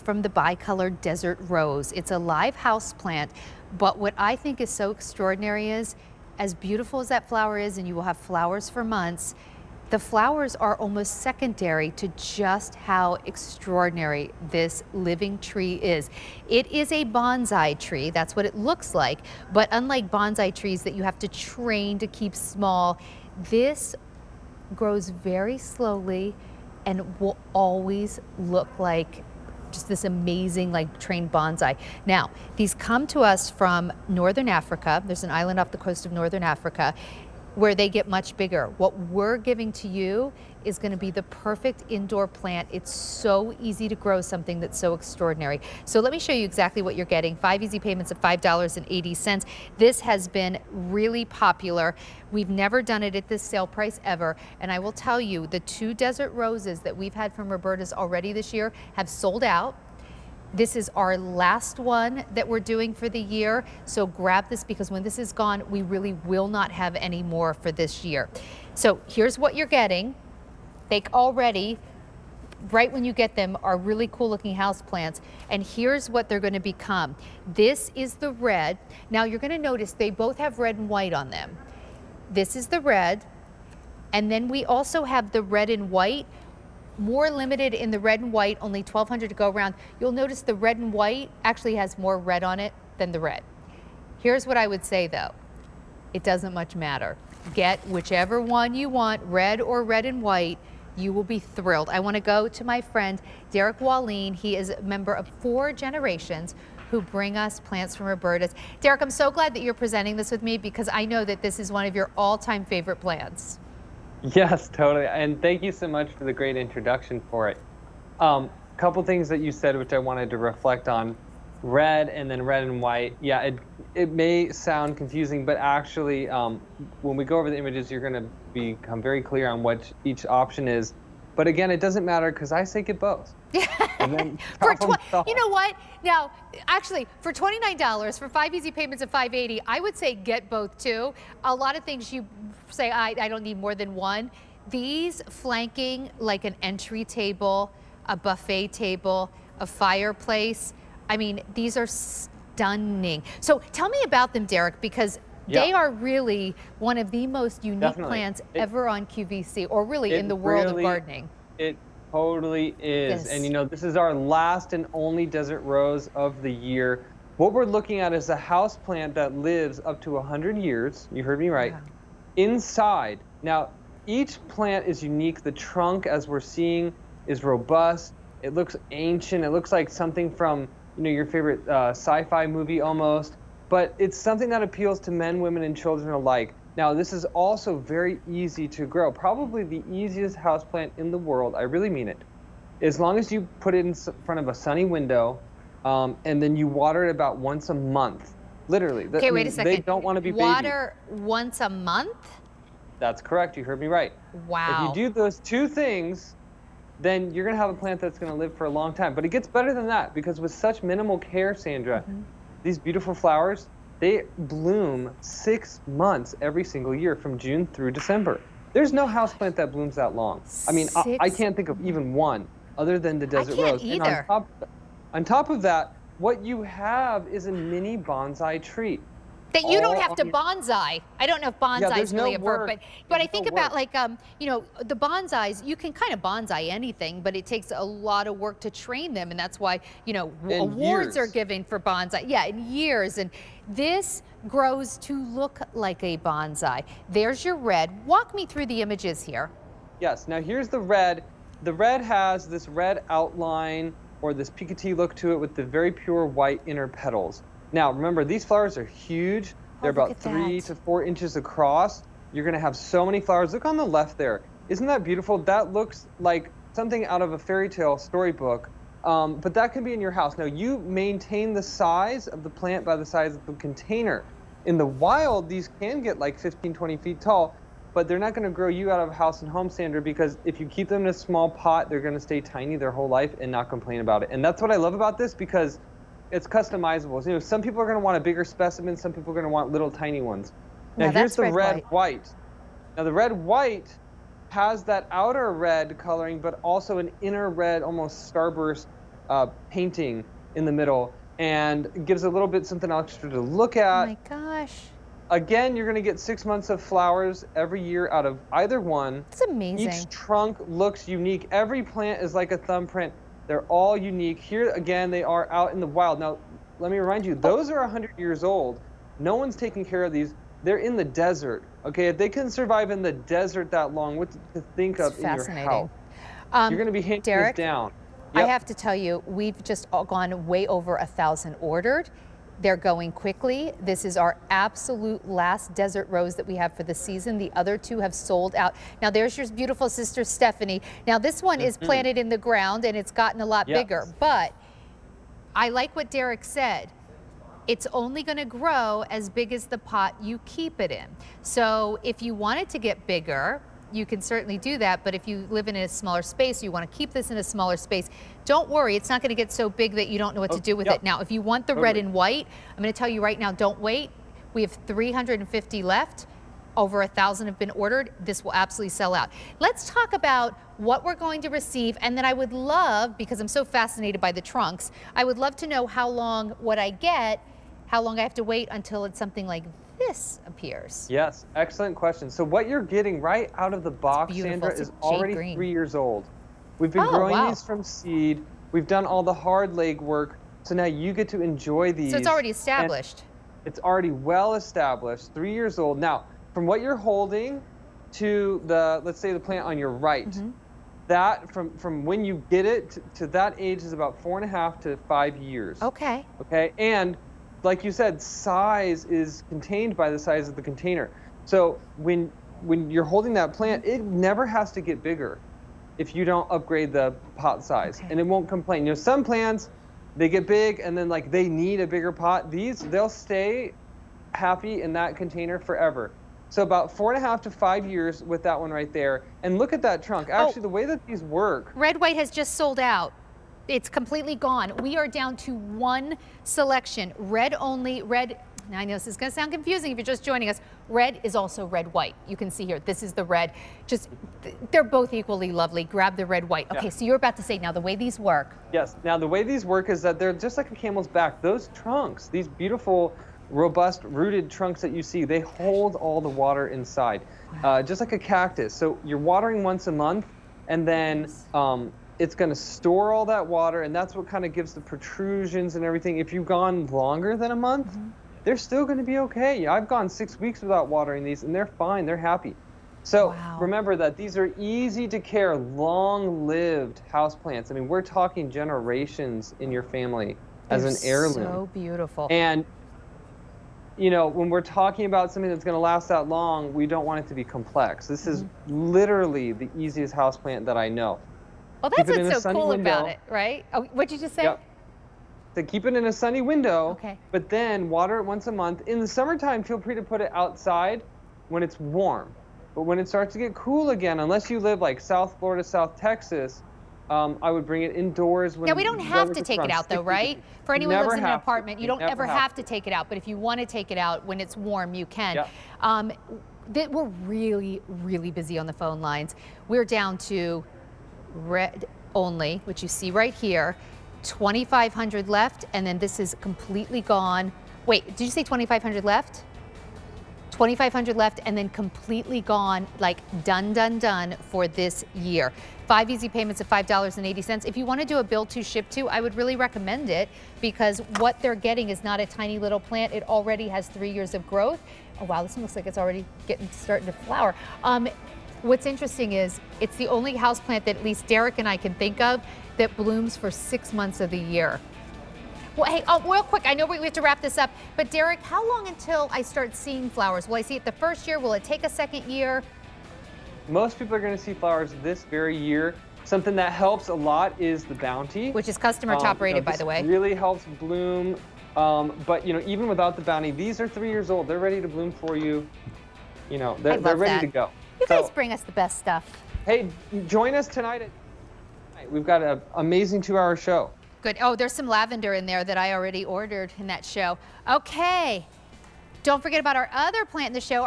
from the bicolored desert rose. It's a live house plant, but what I think is so extraordinary is, as beautiful as that flower is, and you will have flowers for months, the flowers are almost secondary to just how extraordinary this living tree is. It is a bonsai tree, that's what it looks like, but unlike bonsai trees that you have to train to keep small, this grows very slowly and will always look like just this amazing, like, trained bonsai. Now, these come to us from Northern Africa. There's an island off the coast of Northern Africa where they get much bigger. What we're giving to you is going to be the perfect indoor plant. It's so easy to grow something that's so extraordinary. So let me show you exactly what you're getting. 5 easy payments of $5.80. This has been really popular. We've never done it at this sale price ever. And I will tell you, the 2 desert roses that we've had from Roberta's already this year have sold out. This is our last one that we're doing for the year, so grab this because when this is gone, we really will not have any more for this year. So here's what you're getting. They already, right when you get them, are really cool looking house plants, and here's what they're going to become. This is the red. Now you're going to notice they both have red and white on them. This is the red, and then we also have the red and white. More limited in the red and white, only 1,200 to go around. You'll notice the red and white actually has more red on it than the red. Here's what I would say though. It doesn't much matter. Get whichever one you want, red or red and white. You will be thrilled. I want to go to my friend Derek Walline. He is a member of 4 generations who bring us plants from Roberta's. Derek, I'm so glad that you're presenting this with me because I know that this is one of your all-time favorite plants. Yes, totally. And thank you so much for the great introduction for it. Couple things that you said which I wanted to reflect on. Red and then red and white. Yeah, it may sound confusing, but actually when we go over the images, you're going to become very clear on what each option is. But again, it doesn't matter because I say get both. And then you know what? Now, actually, for $29, for 5 easy payments of $5.80, I would say get both too. A lot of things you say, I don't need more than one. These flanking like an entry table, a buffet table, a fireplace. I mean, these are stunning. So tell me about them, Derek, because they are really one of the most unique plants ever on QVC, or really in the world of gardening. It totally is. Yes. And you know, this is our last and only desert rose of the year. What we're looking at is a house plant that lives up to 100 years. You heard me right. Wow. Inside. Now, each plant is unique. The trunk, as we're seeing, is robust. It looks ancient. It looks like something from, you know, your favorite sci-fi movie almost. But it's something that appeals to men, women, and children alike. Now, this is also very easy to grow. Probably the easiest houseplant in the world. I really mean it. As long as you put it in front of a sunny window, and then you water it about once a month. Literally. Okay, wait a second. They don't want to be water once a month? That's correct. You heard me right. Wow. If you do those 2 things, then you're going to have a plant that's going to live for a long time. But it gets better than that because with such minimal care, Sandra, these beautiful flowers, they bloom 6 months every single year from June through December. There's no houseplant that blooms that long. I mean, I can't think of even one other than the desert rose. I can't either. And on top of that, what you have is a mini bonsai tree. That you don't have to bonsai. I don't know if bonsai is really a verb, but I think about like, you know, the bonsais, you can kind of bonsai anything, but it takes a lot of work to train them. And that's why, you know, awards are given for bonsai. Yeah, in years. And this grows to look like a bonsai. There's your red. Walk me through the images here. Yes, now here's the red. The red has this red outline or this picoté look to it with the very pure white inner petals. Now, remember, these flowers are huge. They're about 3 to 4 inches across. You're going to have so many flowers. Look on the left there. Isn't that beautiful? That looks like something out of a fairy tale storybook, but that can be in your house. Now, you maintain the size of the plant by the size of the container. In the wild, these can get like 15, 20 feet tall, but they're not going to grow you out of house and home, Sandra, because if you keep them in a small pot, they're going to stay tiny their whole life and not complain about it. And that's what I love about this because it's customizable. You know, some people are going to want a bigger specimen. Some people are going to want little tiny ones. Now here's the red white. Now the red white has that outer red coloring, but also an inner red, almost starburst painting in the middle, and it gives a little bit something extra to look Oh at. my gosh. Again, you're going to get 6 months of flowers every year out of either one. It's amazing. Each trunk looks unique. Every plant is like a thumbprint. They're all unique. Here, again, they are out in the wild. Now, let me remind you, those are 100 years old. No one's taking care of these. They're in the desert, okay? If they can survive in the desert that long, what to think of in your house? You're going to be handing Derek, this down. I have to tell you, we've just gone way over 1,000 ordered. They're going quickly. This is our absolute last desert rose that we have for the season. The other two have sold out. Now there's your beautiful sister Stephanie. Now this one is planted in the ground and it's gotten a lot bigger, but I like what Derek said. It's only going to grow as big as the pot you keep it in. So if you want it to get bigger, you can certainly do that. But if you live in a smaller space, you want to keep this in a smaller space, don't worry. It's not going to get so big that you don't know what to do with it. Now, if you want the red and white, I'm going to tell you right now, don't wait. We have 350 left. Over 1,000 have been ordered. This will absolutely sell out. Let's talk about what we're going to receive. And then I would love, because I'm so fascinated by the trunks, I would love to know how long what I get, how long I have to wait until it's something like this appears. Yes, excellent question. So what you're getting right out of the box, Sandra, is already 3 years old. We've been growing these from seed. We've done all the hard leg work. So now you get to enjoy these. So it's already established. It's already well established, 3 years old. Now, from what you're holding to the, let's say the plant on your right, that from when you get it to that age is about 4.5 to 5 years. Okay. Okay, and like you said, size is contained by the size of the container. So when you're holding that plant, it never has to get bigger if you don't upgrade the pot size, and it won't complain. You know, some plants, they get big and then like they need a bigger pot. These, they'll stay happy in that container forever. So about 4.5 to 5 years with that one right there. And look at that trunk. Actually, the way that these work. Red white has just sold out. It's completely gone. We are down to one selection. Red only, red. Now I know this is going to sound confusing if you're just joining us. Red is also red white. You can see here, this is the red. Just, they're both equally lovely. Grab the red white. Okay, so you're about to say now the way these work. Yes, now the way these work is that they're just like a camel's back. Those trunks, these beautiful, robust, rooted trunks that you see, they hold all the water inside, just like a cactus. So you're watering once a month, and then it's going to store all that water, and that's what kind of gives the protrusions and everything. If you've gone longer than a month, they're still going to be okay. I've gone 6 weeks without watering these, and they're fine. They're happy. So remember that these are easy to care, long-lived houseplants. I mean, we're talking generations in your family as an heirloom. So beautiful. And you know, when we're talking about something that's going to last that long, we don't want it to be complex. This is literally the easiest houseplant that I know. Well, that's what's so cool about it, right? Oh, what'd you just say? Yep. To keep it in a sunny window, but then water it once a month. In the summertime, feel free to put it outside when it's warm. But when it starts to get cool again, unless you live like South Florida, South Texas, I would bring it indoors. When we don't have to take it out though, right? For anyone who lives in an apartment, you don't ever have to take it out. But if you want to take it out when it's warm, you can. We're really, really busy on the phone lines. We're down to red only, which you see right here. 2,500 left, and then this is completely gone. Wait, did you say 2,500 left? 2,500 left, and then completely gone, like done, done, done for this year. 5 easy payments of $5.80. If you want to do a build to ship to, I would really recommend it, because what they're getting is not a tiny little plant. It already has 3 years of growth. Oh wow, this one looks like it's already starting to flower. What's interesting is it's the only houseplant that at least Derek and I can think of that blooms for 6 months of the year. Well, hey, real quick, I know we have to wrap this up, but Derek, how long until I start seeing flowers? Will I see it the first year? Will it take a second year? Most people are going to see flowers this very year. Something that helps a lot is the bounty, which is customer top rated, by the way. Really helps bloom. But you know, even without the bounty, these are 3 years old. They're ready to bloom for you. You know, they're ready to go. You guys bring us the best stuff. Hey, join us tonight. We've got an amazing 2-hour show. Good. Oh, there's some lavender in there that I already ordered in that show. Okay. Don't forget about our other plant in the show.